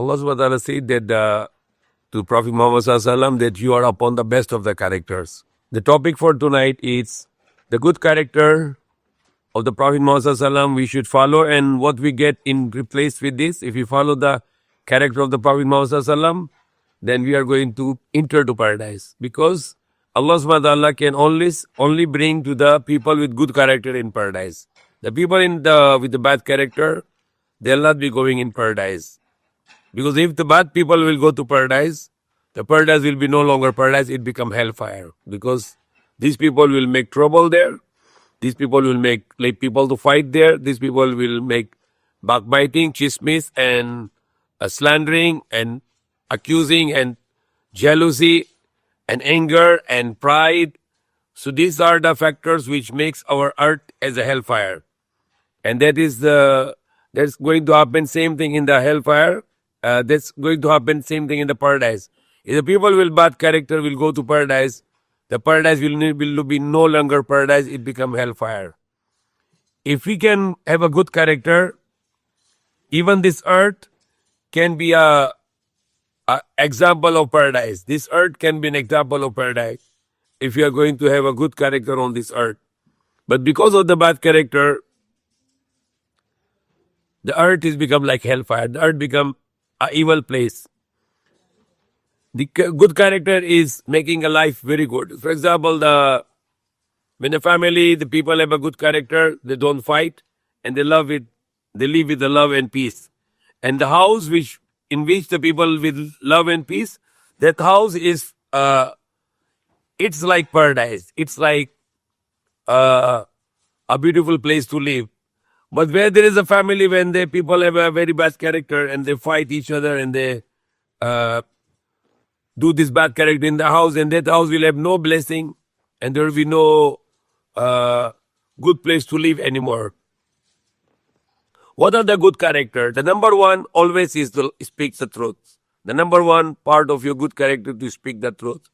Allah subhanahu wa ta'ala said that to Prophet Muhammad sallallahu alaihi wasallam that you are upon the best of the characters. The topic for tonight is the good character of the Prophet Muhammad sallallahu alaihi wasallam we should follow, and what we get in replace with this. If we follow the character of the Prophet Muhammad sallallahu alaihi wasallam, then we are going to enter to paradise, because Allah subhanahu wa ta'ala can only bring to the people with good character in paradise. The people with the bad character, they'll not be going in paradise. Because if the bad people will go to paradise, the paradise will be no longer paradise, it become hellfire. Because these people will make trouble there. These people will make people to fight there. These people will make backbiting, chismis, and slandering, and accusing, and jealousy, and anger, and pride. So these are the factors which makes our earth as a hellfire. And that's going to happen same thing in the hellfire. That's going to happen same thing in the paradise. If the people with bad character will go to paradise, the paradise will be no longer paradise, it become hellfire. If we can have a good character, even this earth can be a example of paradise. This earth can be an example of paradise if you are going to have a good character on this earth. But because of the bad character, the earth is become like hellfire. The earth become an evil place. The good character is making a life very good. For example, when a family, the people have a good character, they don't fight, and they live with the love and peace. And the house in which the people with love and peace, that house is it's like paradise. It's like a beautiful place to live. But where there is a family, when the people have a very bad character and they fight each other and they do this bad character in the house, and that house will have no blessing, and there will be no good place to live anymore. What are the good character? The number one always is to speak the truth. The number one part of your good character to speak the truth.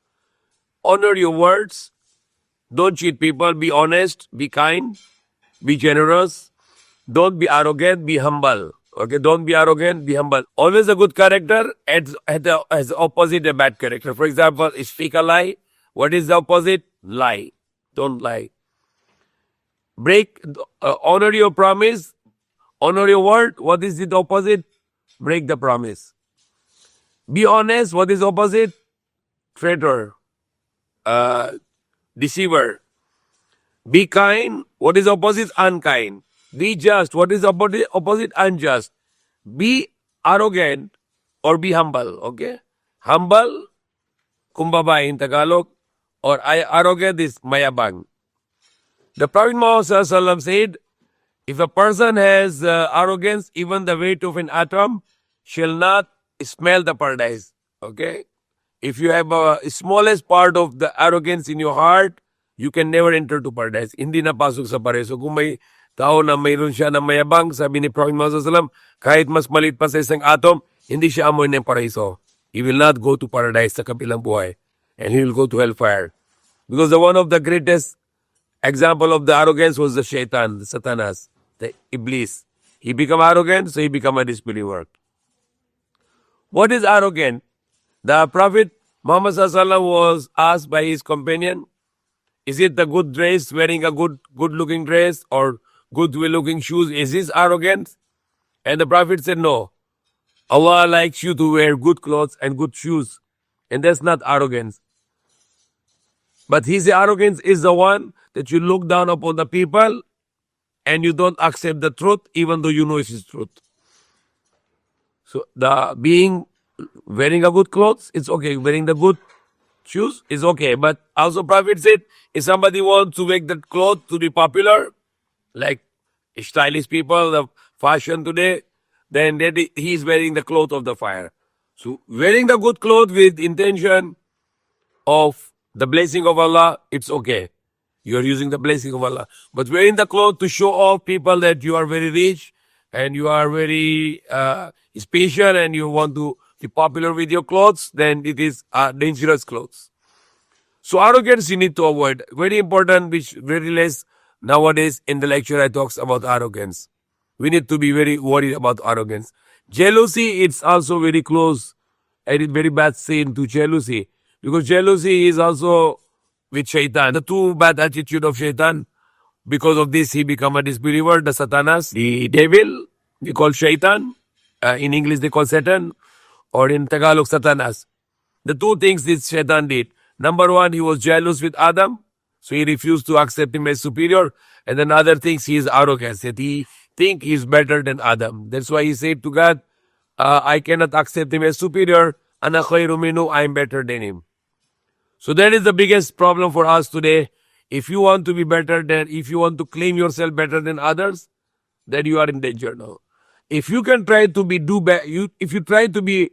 Honor your words. Don't cheat people. Be honest. Be kind. Be generous. Don't be arrogant. Be humble. Okay, don't be arrogant. Be humble. Always a good character has opposite a bad character. For example, speak a lie. What is the opposite? Lie. Don't lie. Honor your promise. Honor your word. What is the opposite? Break the promise. Be honest. What is opposite? Traitor. Deceiver. Be kind. What is opposite? Unkind. Be just. What is opposite? Unjust. Be arrogant or be humble. Okay? Humble, kumbaba in Tagalog, or arrogant is mayabang. The Prophet Muhammad said, if a person has arrogance, even the weight of an atom shall not smell the paradise. Okay? If you have a smallest part of the arrogance in your heart, you can never enter to paradise. Hindi na pasok sa paradise. So kung may tao na mayroon siya na mayabang, sabi ni Prophet Muhammad, kahit mas maliit pa sa isang atom, hindi siya amoy ng paraiso. He will not go to paradise sa kabilang buhay. And he will go to hellfire. Because one of the greatest example of the arrogance was the shaitan, the satanas, the iblis. He become arrogant, so he become a disbeliever. What is arrogant? The Prophet Muhammad was asked by his companion, is it the good dress, wearing a good looking dress, or good looking shoes? Is this arrogance? And the Prophet said, no. Allah likes you to wear good clothes and good shoes. And that's not arrogance. But his arrogance is the one that you look down upon the people and you don't accept the truth even though you know it is truth. So wearing a good clothes, it's okay. Wearing the good shoes is okay. But also Prophet said, if somebody wants to make that clothes to be popular, like stylish people, the fashion today, then he is wearing the cloth of the fire. So wearing the good clothes with intention of the blessing of Allah, it's okay. You are using the blessing of Allah. But wearing the cloth to show off people that you are very rich and you are very special and you want to be popular with your clothes, then it is dangerous clothes. So arrogance you need to avoid. Very important, which very less nowadays in the lecture I talks about arrogance. We need to be very worried about arrogance. Jealousy, it's also very close and it's very bad sin to jealousy. Because jealousy is also with shaitan. The two bad attitude of shaitan. Because of this, he become a disbeliever, the satanas, the devil, we call shaitan. In English, they call Satan, or in Tagalog, satanas. The two things this shaitan did. Number one, he was jealous with Adam, so he refused to accept him as superior. And then other things, he is arrogant, that he think he is better than Adam. That's why he said to God, I cannot accept him as superior. Ana khayru minhu, I am better than him. So that is the biggest problem for us today. If you want to be better than, if you want to claim yourself better than others, then you are in danger now. If you can try to be if you try to be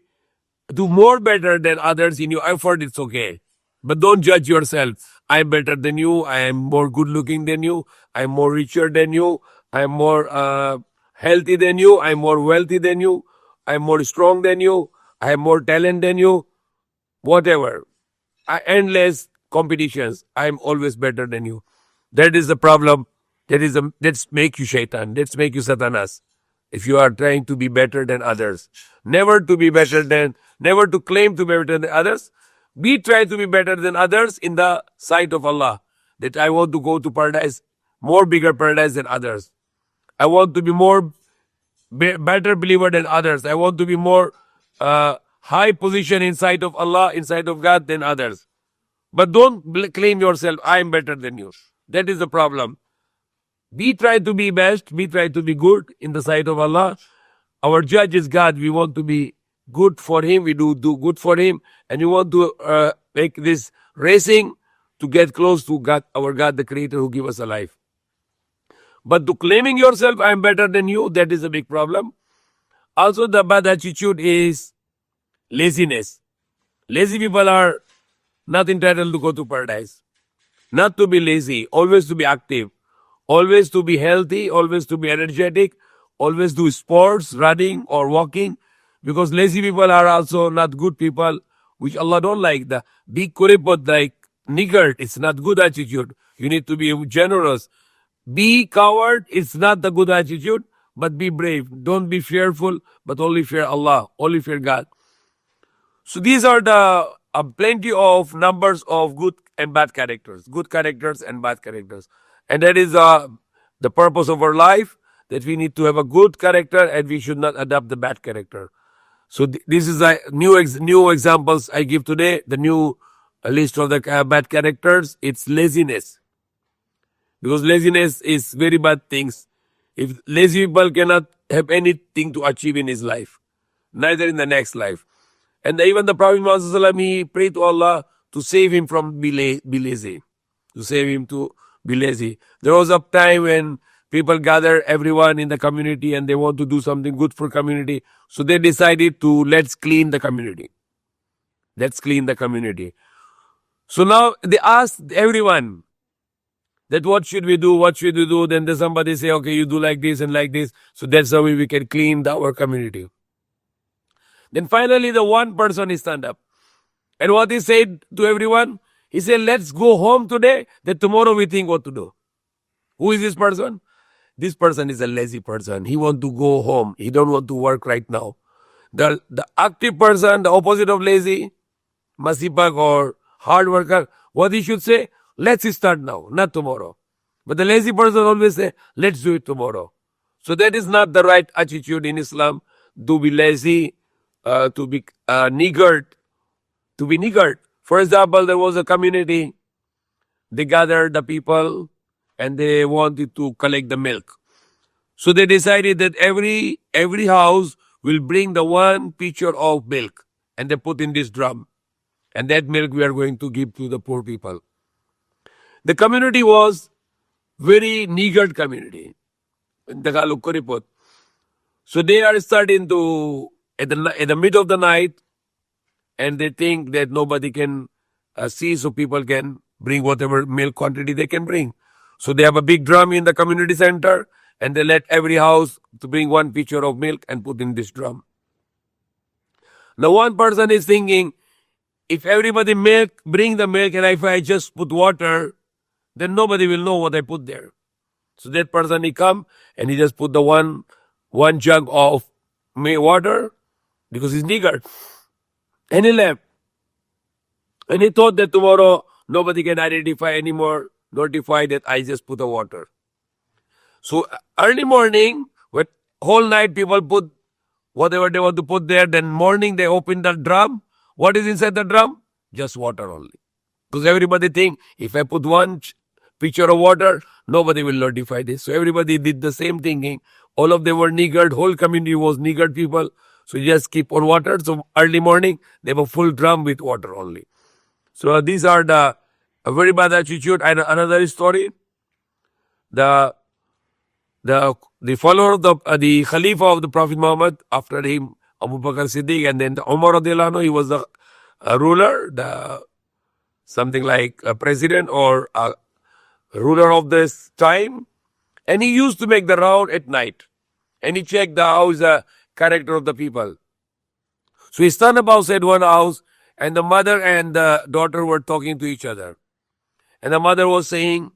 do more better than others in your effort, it's okay. But don't judge yourself. I'm better than you. I am more good looking than you. I'm more richer than you. I'm more healthy than you. I'm more wealthy than you. I'm more strong than you. I have more talent than you. Whatever. Endless competitions. I'm always better than you. That is the problem. That's make you shaitan. That's make you satanas. If you are trying to be better than others, never to claim to be better than others. We try to be better than others in the sight of Allah. That I want to go to paradise, more bigger paradise than others. I want to be more better believer than others. I want to be more high position inside of Allah, inside of God than others. But don't claim yourself, I am better than you. That is the problem. We try to be best, we try to be good in the sight of Allah. Our judge is God. We want to be good for Him. We do good for Him. And we want to make this racing to get close to God, our God, the Creator who gives us a life. But to claiming yourself, I am better than you, that is a big problem. Also, the bad attitude is laziness. Lazy people are not entitled to go to paradise. Not to be lazy, always to be active, always to be healthy, always to be energetic, always do sports, running or walking. Because lazy people are also not good people, which Allah don't like. The big kuripot like niggard, it's not good attitude. You need to be generous. Be coward, it's not the good attitude, but be brave. Don't be fearful, but only fear Allah, only fear God. So these are the plenty of numbers of good and bad characters, and bad characters. And that is the purpose of our life, that we need to have a good character and we should not adopt the bad character. So this is a new examples I give today. The new list of the bad characters, it's laziness. Because laziness is very bad things. If lazy people cannot have anything to achieve in his life, neither in the next life. And even the Prophet Muhammad, he prayed to Allah to save him from be lazy. To save him to be lazy. There was a time when people gather everyone in the community and they want to do something good for community. So they decided to let's clean the community. Let's clean the community. So now they asked everyone that what should we do, what should we do? Then somebody say, okay, you do like this and like this. So that's how we can clean our community. Then finally the one person is stand up. And what he said to everyone? He said, let's go home today, that tomorrow we think what to do. Who is this person? This person is a lazy person. He want to go home. He don't want to work right now. The active person, the opposite of lazy, masipag or hard worker, what he should say? Let's start now, not tomorrow. But the lazy person always say, let's do it tomorrow. So that is not the right attitude in Islam, to be lazy, to be niggard. To be niggard. For example, there was a community, they gathered the people and they wanted to collect the milk. So they decided that every house will bring the one pitcher of milk and they put in this drum. And that milk we are going to give to the poor people. The community was very niggard community. In Tagalog Kuripot. So they are starting to, at the middle of the night, and they think that nobody can see, so people can bring whatever milk quantity they can bring. So they have a big drum in the community center, and they let every house to bring one pitcher of milk and put in this drum. Now one person is thinking, if everybody bring the milk, and if I just put water, then nobody will know what I put there. So that person, he come and he just put the one jug of water because he's nigger. And he left. And he thought that tomorrow nobody can identify anymore, notify that I just put the water. So early morning, when whole night people put whatever they want to put there, then morning they open the drum. What is inside the drum? Just water only. Because everybody think if I put one pitcher of water, nobody will notify this. So everybody did the same thinking. All of them were niggard. Whole community was niggard people. So you just keep on water. So early morning, they have a full drum with water only. So these are the a very bad attitude. And another story, the follower of the Khalifa of the Prophet Muhammad, after him, Abu Bakr Siddiq, and then the Umar radiallahu anhu, he was the ruler, something like a president or a ruler of this time. And he used to make the round at night. And he checked the house, the character of the people. So his son about said one house, and the mother and the daughter were talking to each other. And the mother was saying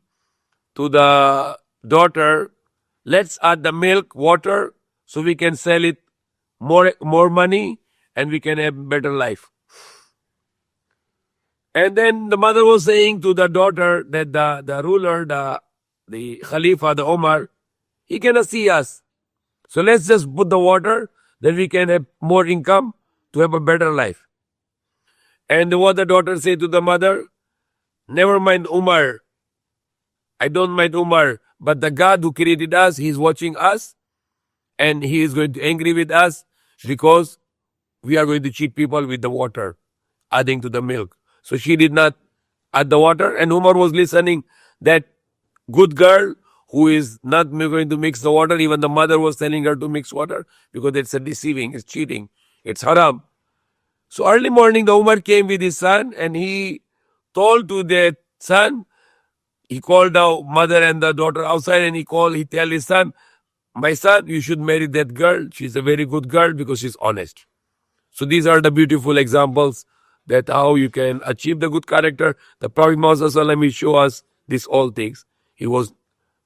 to the daughter, let's add the milk, water, so we can sell it more money and we can have better life. And then the mother was saying to the daughter that the ruler, the Khalifa, the Omar, he cannot see us. So let's just put the water, then we can have more income to have a better life. And what the daughter said to the mother, never mind Umar. I don't mind Umar, but the God who created us, He is watching us and He is going to angry with us because we are going to cheat people with the water, adding to the milk. So she did not add the water, and Umar was listening that good girl who is not going to mix the water. Even the mother was telling her to mix water because it's a deceiving, it's cheating, it's haram. So early morning, the Umar came with his son and he told to the son, he called the mother and the daughter outside and he tell his son, my son, you should marry that girl. She's a very good girl because she's honest. So these are the beautiful examples that how you can achieve the good character. The Prophet Muhammad will show us these all things. He was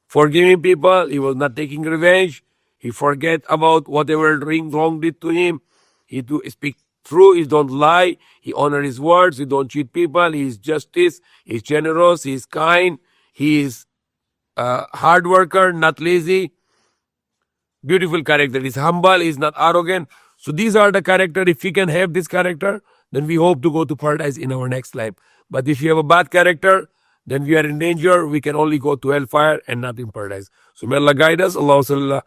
forgiving people. He was not taking revenge. He forget about whatever wrong did to him. He do speak true. He don't lie. He honor his words. He don't cheat people. He is justice. He is generous. He is kind. He is hard worker, not lazy. Beautiful character. He is humble. He is not arrogant. So these are the character. If we can have this character, then we hope to go to paradise in our next life. But if you have a bad character, then we are in danger. We can only go to hellfire and not in paradise. So may Allah guide us. Allah